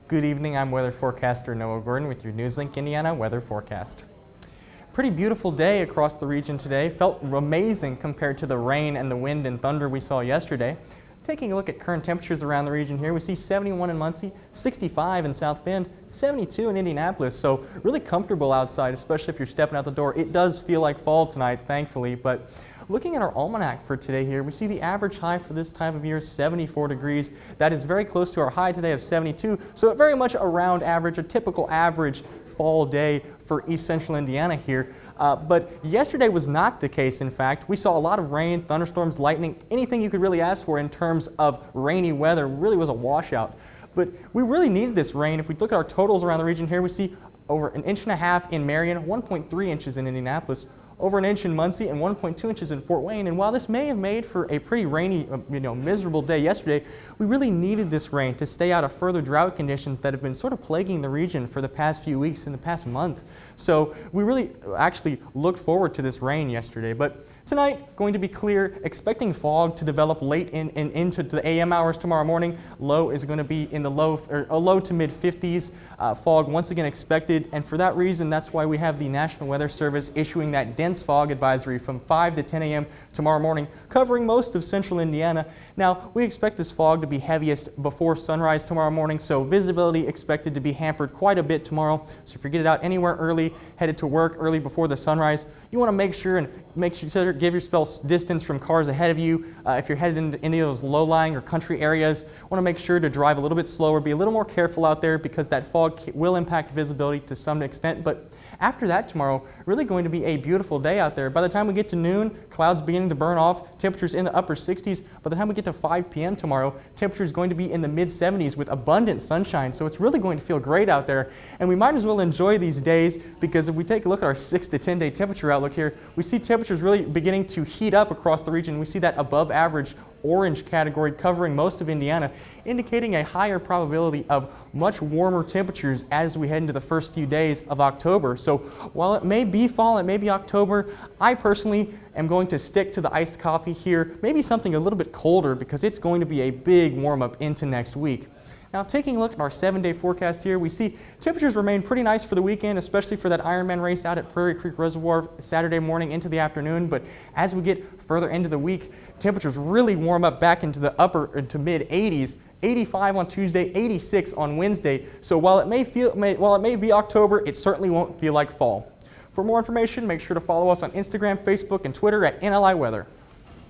Good evening, I'm weather forecaster Noah Gordon with your NewsLink Indiana weather forecast. Pretty beautiful day across the region today. Felt amazing compared to the rain and the wind and thunder we saw yesterday. Taking a look at current temperatures around the region here, we see 71 in Muncie, 65 in South Bend, 72 in Indianapolis. So really comfortable outside, especially if you're stepping out the door. It does feel like fall tonight, thankfully, but looking at our almanac for today here, we see the average high for this time of year, 74 degrees. That is very close to our high today of 72, so very much around average, a typical average fall day for East Central Indiana here. But yesterday was not the case, in fact. We saw a lot of rain, thunderstorms, lightning, anything you could really ask for in terms of rainy weather. Really was a washout. But we really needed this rain. If we look at our totals around the region here, we see over 1.5 inches in Marion, 1.3 inches in Indianapolis, over 1 inch in Muncie, and 1.2 inches in Fort Wayne. And while this may have made for a pretty rainy, miserable day yesterday, we really needed this rain to stay out of further drought conditions that have been sort of plaguing the region for the past few weeks and the past month. So we really actually looked forward to this rain yesterday. But tonight, going to be clear, expecting fog to develop late into the AM hours tomorrow morning. Low is going to be in the low to mid 50s. Fog once again expected, and for that reason, that's why we have the National Weather Service issuing that dense fog advisory from 5 to 10 a.m. tomorrow morning, covering most of central Indiana. Now, we expect this fog to be heaviest before sunrise tomorrow morning, so visibility expected to be hampered quite a bit tomorrow. So if you get it out anywhere early, headed to work early before the sunrise, you want to make sure give yourself distance from cars ahead of you. If you're headed into any of those low-lying or country areas, want to make sure to drive a little bit slower, be a little more careful out there because that fog will impact visibility to some extent. But after that tomorrow, really going to be a beautiful day out there. By the time we get to noon, clouds beginning to burn off, temperatures in the upper 60s. By the time we get to 5 p.m. tomorrow, temperatures going to be in the mid 70s with abundant sunshine. So it's really going to feel great out there. And we might as well enjoy these days because if we take a look at our 6 to 10 day temperature outlook here, we see temperatures really beginning to heat up across the region. We see that above average orange category covering most of Indiana, indicating a higher probability of much warmer temperatures as we head into the first few days of October. So while it may be fall, it may be October, I personally am going to stick to the iced coffee here, maybe something a little bit colder because it's going to be a big warm up into next week. Now, taking a look at our 7-day forecast here, we see temperatures remain pretty nice for the weekend, especially for that Ironman race out at Prairie Creek Reservoir Saturday morning into the afternoon. But as we get further into the week, temperatures really warm up back into the upper to mid 80s. 85 on Tuesday, 86 on Wednesday. So while it may be October, it certainly won't feel like fall. For more information, make sure to follow us on Instagram, Facebook, and Twitter at NLI Weather.